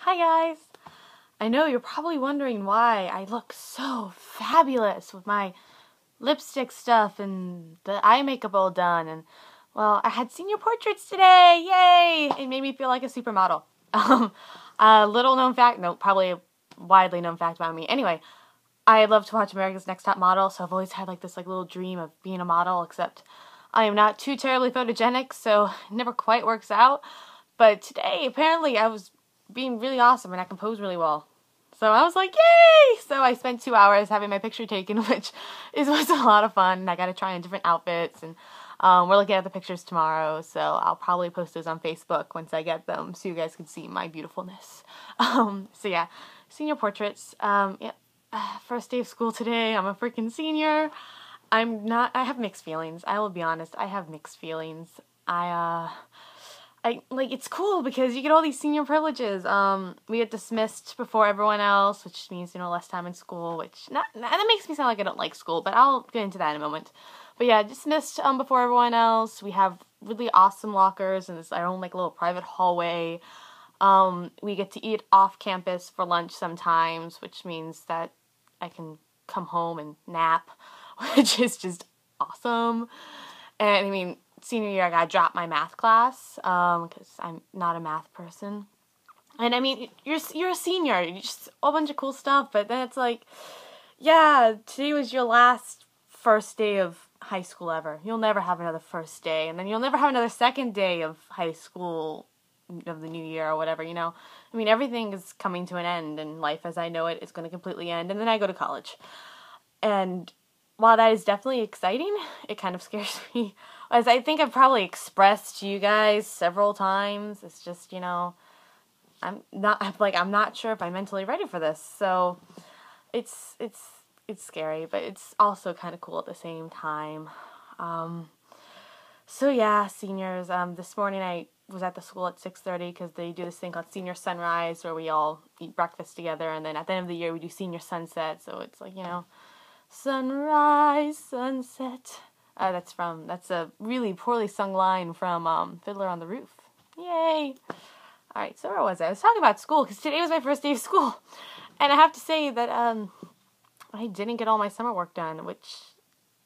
Hi guys! I know you're probably wondering why I look so fabulous with my lipstick stuff and the eye makeup all done, and well, I had senior portraits today! Yay! It made me feel like a supermodel. A little known fact, no, probably a widely known fact about me. Anyway, I love to watch America's Next Top Model, so I've always had like this little dream of being a model, except I am not too terribly photogenic, so it never quite works out. But today, apparently, I was being really awesome and I composed really well. So I was like, yay! So I spent 2 hours having my picture taken, which was a lot of fun. I got to try on different outfits, and we're looking at the pictures tomorrow, so I'll probably post those on Facebook once I get them so you guys can see my beautifulness. So yeah, senior portraits. First day of school today. I'm a freaking senior. I have mixed feelings. I will be honest. I have mixed feelings. It's cool because you get all these senior privileges. We get dismissed before everyone else, which means, less time in school, that makes me sound like I don't like school, but I'll get into that in a moment. But yeah, dismissed, before everyone else. We have really awesome lockers and our own, little private hallway. We get to eat off campus for lunch sometimes, which means that I can come home and nap, which is just awesome. And senior year I got to drop my math class, because I'm not a math person. And you're a senior, you just a whole bunch of cool stuff, but then it's like, yeah, today was your last first day of high school ever. You'll never have another first day, and then you'll never have another second day of high school of the new year or whatever, everything is coming to an end, and life as I know it is going to completely end, and then I go to college. And while that is definitely exciting, it kind of scares me. As I think I've probably expressed to you guys several times, it's just, I'm not sure if I'm mentally ready for this. So it's scary, but it's also kind of cool at the same time. So yeah, seniors, this morning I was at the school at 6:30 because they do this thing called Senior Sunrise where we all eat breakfast together, and then at the end of the year we do Senior Sunset, so it's like, sunrise, sunset. That's a really poorly sung line from Fiddler on the Roof. Yay! Alright, so where was I? I was talking about school because today was my first day of school. And I have to say that I didn't get all my summer work done, which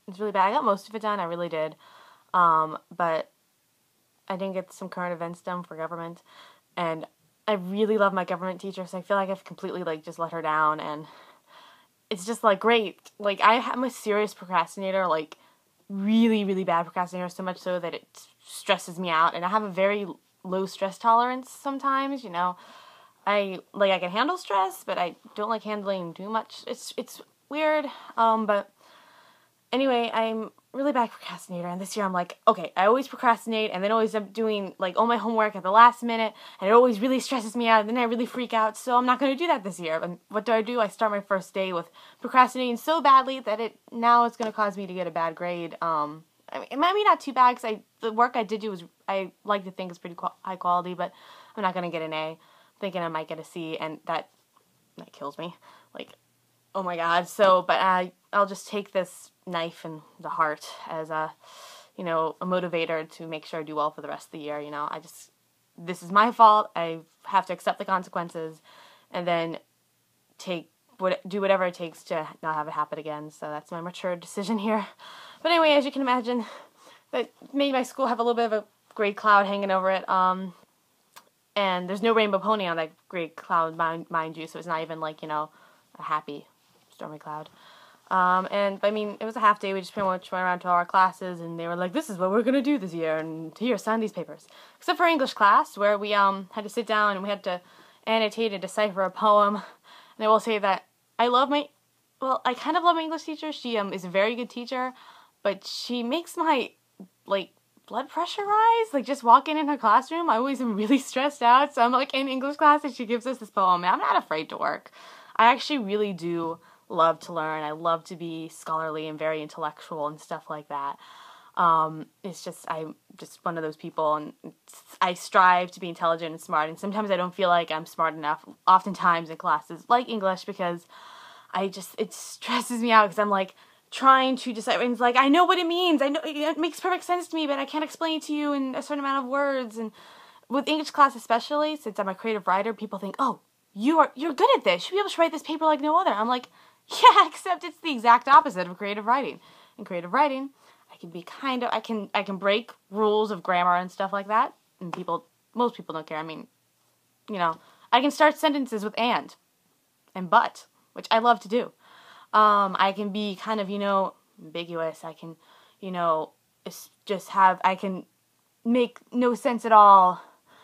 is really bad. I got most of it done, I really did. But I didn't get some current events done for government. And I really love my government teacher, so I feel like I've completely just let her down, and it's just great. I'm a serious procrastinator, really, really bad procrastinator, so much so that it stresses me out, and I have a very low stress tolerance sometimes, I can handle stress, but I don't like handling too much. It's weird, but anyway, I'm really bad procrastinator, and this year I'm like, okay, I always procrastinate, and then always end up doing, all my homework at the last minute, and it always really stresses me out, and then I really freak out, so I'm not going to do that this year. And what do? I start my first day with procrastinating so badly that it's going to cause me to get a bad grade. It might be not too bad, because the work I did do I like to think is pretty high quality, but I'm not going to get an A. I'm thinking I might get a C, and that kills me. Oh my god. So, but I'll just take this knife in the heart as a motivator to make sure I do well for the rest of the year. This is my fault. I have to accept the consequences, and then do whatever it takes to not have it happen again. So that's my mature decision here. But anyway, as you can imagine, that made my school have a little bit of a gray cloud hanging over it. And there's no rainbow pony on that gray cloud, mind you, so it's not even a happy stormy cloud. It was a half day. We just pretty much went around to all our classes, and they were like, this is what we're going to do this year, and here, sign these papers. Except for English class, where we had to sit down and we had to annotate and decipher a poem. And I will say that I kind of love my English teacher. She is a very good teacher, but she makes my, blood pressure rise. Just walking in her classroom, I always am really stressed out. So I'm, in English class, and she gives us this poem, and I'm not afraid to work. I actually really do love to learn. I love to be scholarly and very intellectual and stuff like that. I'm just one of those people, and I strive to be intelligent and smart, and sometimes I don't feel like I'm smart enough, oftentimes in classes like English, because it stresses me out, because I'm trying to decide, and it's I know what it means, I know it makes perfect sense to me, but I can't explain it to you in a certain amount of words, and with English class especially, since I'm a creative writer, people think, oh, you're good at this. You should be able to write this paper like no other. I'm like, yeah, except it's the exact opposite of creative writing. In creative writing, I can be I can break rules of grammar and stuff like that. And most people don't care. I mean, I can start sentences with and but, which I love to do. I can be kind of, ambiguous. I can, I can make no sense at all.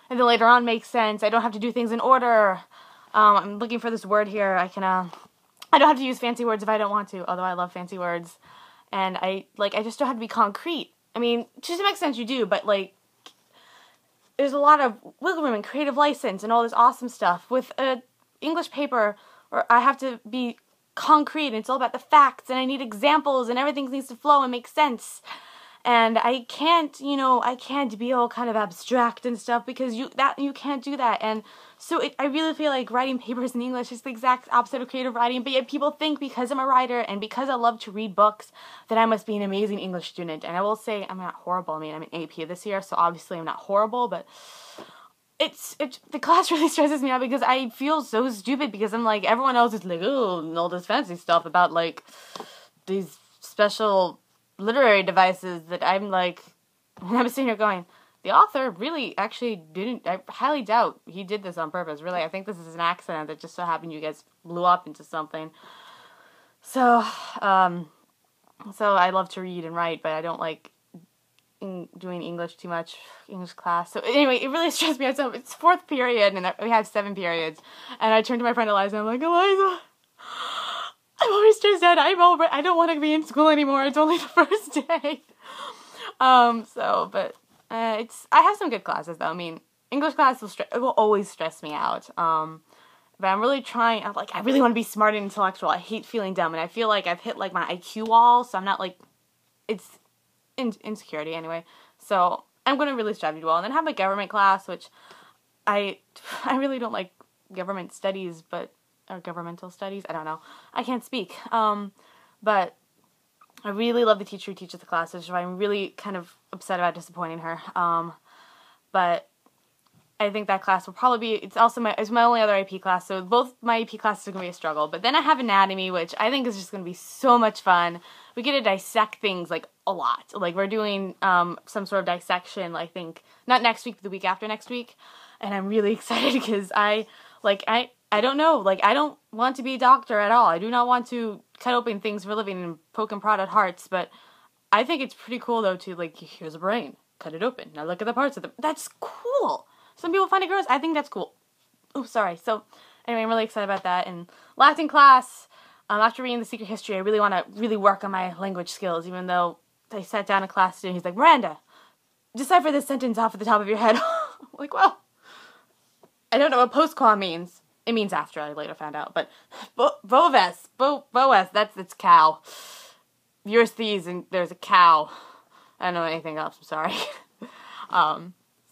And then later on make sense. I don't have to do things in order. I'm looking for this word here. I don't have to use fancy words if I don't want to, although I love fancy words. And I just don't have to be concrete. I mean, to some extent you do, but there's a lot of wiggle room and creative license and all this awesome stuff. With an English paper, or I have to be concrete, and it's all about the facts, and I need examples, and everything needs to flow and make sense. And I can't be all kind of abstract and stuff, because you can't do that. And so I really feel like writing papers in English is the exact opposite of creative writing, but yet people think because I'm a writer and because I love to read books that I must be an amazing English student. And I will say I'm not horrible. I mean, I'm an AP this year, so obviously I'm not horrible, but the class really stresses me out because I feel so stupid, because I'm like, everyone else is like, oh, and all this fancy stuff about these special literary devices that I'm sitting here going, the author really actually didn't, I highly doubt he did this on purpose. Really, I think this is an accident that just so happened you guys blew up into something. So I love to read and write, but I don't like doing English too much, English class. So anyway, it really stressed me out. So it's 4th period, and we have 7 periods. And I turned to my friend Eliza, and I'm like, Eliza, I'm always stressed out. I don't want to be in school anymore. It's only the first day. I have some good classes though. I mean, English class will always stress me out. But I'm really trying. I really want to be smart and intellectual. I hate feeling dumb, and I feel like I've hit my IQ wall. So I'm not it's insecurity anyway. So I'm going to really strive to do well, and then have my government class, which I really don't like government studies, or governmental studies. I don't know. I can't speak. But I really love the teacher who teaches the classes, so I'm really kind of upset about disappointing her. But I think that class will probably be, it's my only other AP class, so both my AP classes are going to be a struggle. But then I have anatomy, which I think is just going to be so much fun. We get to dissect things, a lot. We're doing some sort of dissection, I think, not next week, but the week after next week. And I'm really excited because I don't know, I don't want to be a doctor at all. I do not want to cut open things for a living and poke and prod at hearts, but I think it's pretty cool, though, to, here's a brain, cut it open, now look at the parts of it. That's cool! Some people find it gross. I think that's cool. Oh, sorry. So, anyway, I'm really excited about that. And Latin class, after reading The Secret History, I really want to really work on my language skills, even though I sat down in class today and he's like, Miranda, decipher this sentence off at the top of your head. I'm well, I don't know what postquam means. It means after, I later found out. But Boas, it's cow. Eurysthenes, and there's a cow. I don't know anything else, I'm sorry.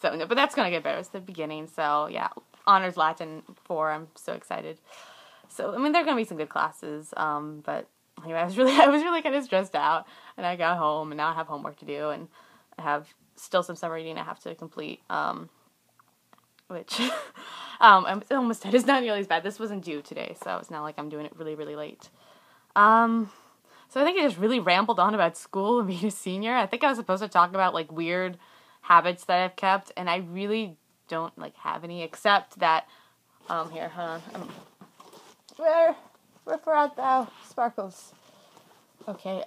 So, no, but that's going to get better. It's the beginning, so, yeah. Honors Latin 4, I'm so excited. So, I mean, there are going to be some good classes, but anyway, I was really kind of stressed out, and I got home, and now I have homework to do, and I have still some summer reading I have to complete, which, I'm almost dead. It's not nearly as bad. This wasn't due today, so it's not like I'm doing it really, really late. So I think I just really rambled on about school and being a senior. I think I was supposed to talk about, weird habits that I've kept, and I really don't, have any, except that, here, hold on, where art thou, Sparkles? Okay,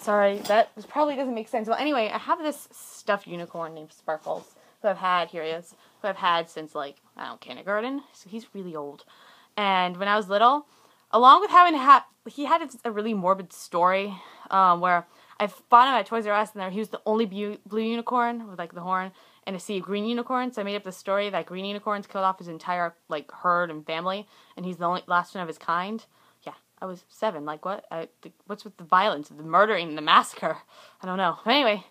sorry, that probably doesn't make sense. Well, anyway, I have this stuffed unicorn named Sparkles, who I've had, here he is, who I've had since, kindergarten, so he's really old, and when I was little, along with having he had a really morbid story, where I bought him at Toys R Us, and he was the only blue unicorn with, the horn, and a sea of green unicorns. So I made up the story that green unicorns killed off his entire, herd and family, and he's the last one of his kind. Yeah, I was 7. What? What's with the violence, the murdering, and the massacre? I don't know. But anyway,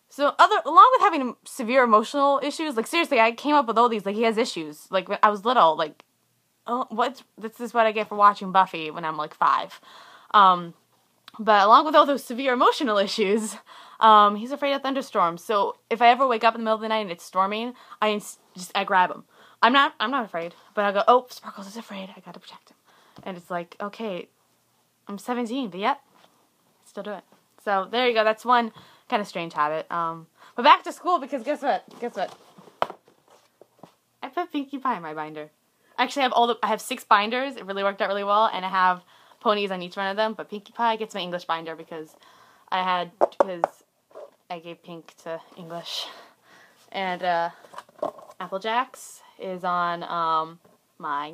so along with having severe emotional issues, seriously, I came up with all these, he has issues. When I was little, this is what I get for watching Buffy when I'm, 5. But along with all those severe emotional issues, he's afraid of thunderstorms. So if I ever wake up in the middle of the night and it's storming, I grab him. I'm not afraid, but I go, oh, Sparkles is afraid. I gotta protect him. And it's like, okay, I'm 17, but yep, still do it. So there you go. That's one kind of strange habit. But back to school, because guess what? I put Pinkie Pie in my binder. Actually, I have 6 binders. It really worked out really well, and I have ponies on each one of them. But Pinkie Pie gets my English binder because I gave Pink to English, and Applejack's is on my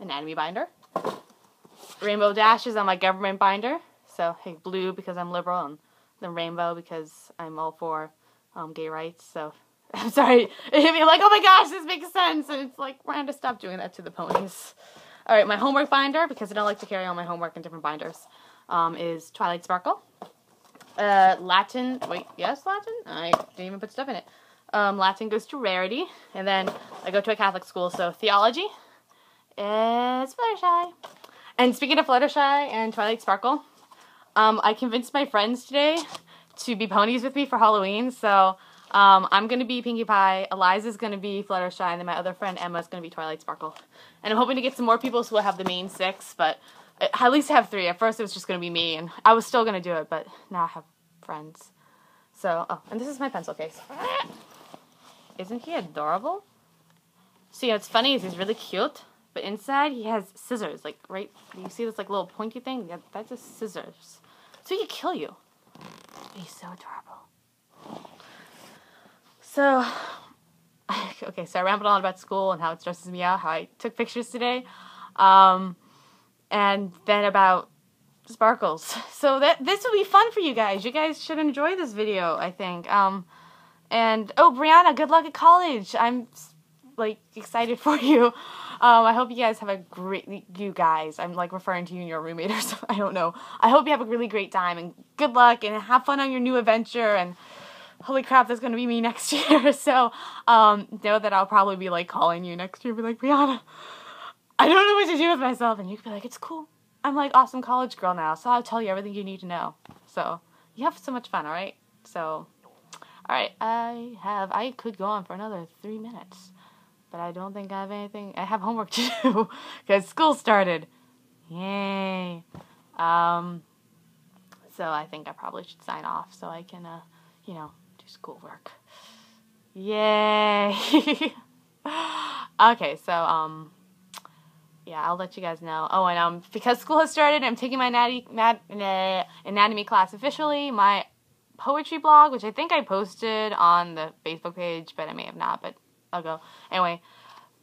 anatomy binder. Rainbow Dash is on my government binder. So hey, blue because I'm liberal, and then rainbow because I'm all for gay rights. So I'm sorry, it hit me like, oh my gosh, this makes sense, and it's like, Miranda, stop doing that to the ponies. All right, my homework binder, because I don't like to carry all my homework in different binders, is Twilight Sparkle. Latin, Latin? I didn't even put stuff in it. Latin goes to Rarity, and then I go to a Catholic school, so Theology is Fluttershy. And speaking of Fluttershy and Twilight Sparkle, I convinced my friends today to be ponies with me for Halloween, so I'm going to be Pinkie Pie, Eliza's going to be Fluttershy, and then my other friend Emma's going to be Twilight Sparkle. And I'm hoping to get some more people so we'll have the main 6, but at least have 3. At first it was just going to be me, and I was still going to do it, but now I have friends. So, oh, and this is my pencil case. Isn't he adorable? See, what's funny is he's really cute, but inside he has scissors, like, right, you see this, like, little pointy thing? Yeah, that's just scissors. So he could kill you. He's so adorable. So, okay, so I rambled on about school and how it stresses me out, how I took pictures today, and then about Sparkles. So this will be fun for you guys. You guys should enjoy this video, I think. And, oh, Brianna, good luck at college. I'm, like, excited for you. I hope you guys have a you guys, I'm, like, referring to you and your roommate or something, I don't know. I hope you have a really great time, and good luck, and have fun on your new adventure, and holy crap, that's going to be me next year. So, know that I'll probably be, like, calling you next year, be like, Brianna, I don't know what to do with myself, and you can be like, it's cool. I'm, like, awesome college girl now, so I'll tell you everything you need to know. So, you have so much fun, alright? So, alright, I could go on for another 3 minutes, but I don't think I have anything. I have homework to do, because school started. Yay. So I think I probably should sign off so I can, you know, do schoolwork. Yay. Okay, so, yeah, I'll let you guys know. Oh, and, because school has started, I'm taking my anatomy class officially. My poetry blog, which I think I posted on the Facebook page, but I may have not, but I'll go. Anyway,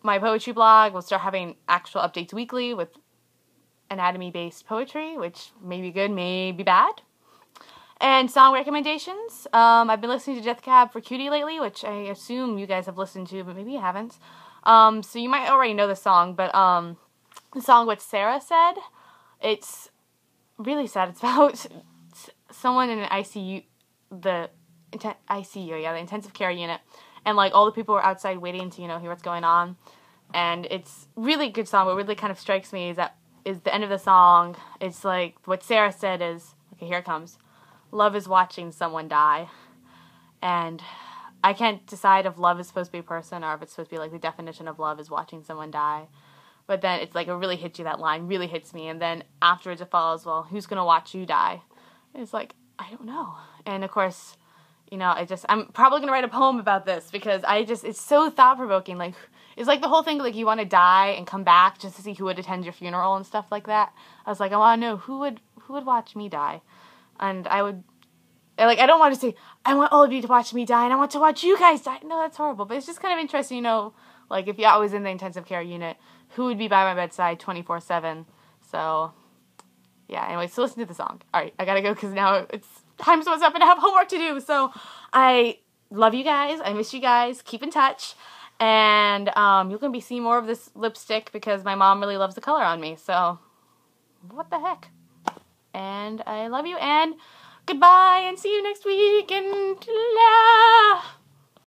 my poetry blog will start having actual updates weekly with anatomy-based poetry, which may be good, may be bad. And song recommendations. I've been listening to Death Cab for Cutie lately, which I assume you guys have listened to, but maybe you haven't. So you might already know the song, but the song What Sarah Said, it's really sad. It's about someone in an ICU, the intensive care unit, and, like, all the people were outside waiting to, you know, hear what's going on. And it's really good song. What really kind of strikes me is the end of the song. It's like, what Sarah said is, okay, here it comes. Love is watching someone die. And I can't decide if love is supposed to be a person or if it's supposed to be, like, the definition of love is watching someone die. But then it's like, it really hits you, that line really hits me. And then afterwards it follows, well, who's going to watch you die? And it's like, I don't know. And of course, you know, I'm probably going to write a poem about this because it's so thought-provoking. Like, it's like the whole thing, like, you want to die and come back just to see who would attend your funeral and stuff like that. I was like, I want to know who would watch me die. And I don't want to say, I want all of you to watch me die and I want to watch you guys die. No, that's horrible. But it's just kind of interesting, you know, like, if I was in the intensive care unit, who would be by my bedside 24/7? So, yeah, anyway, so listen to the song. All right, I gotta go because now time's almost up and I have homework to do. So, I love you guys. I miss you guys. Keep in touch. And you're going to be seeing more of this lipstick because my mom really loves the color on me. So, what the heck? And I love you and goodbye and see you next week and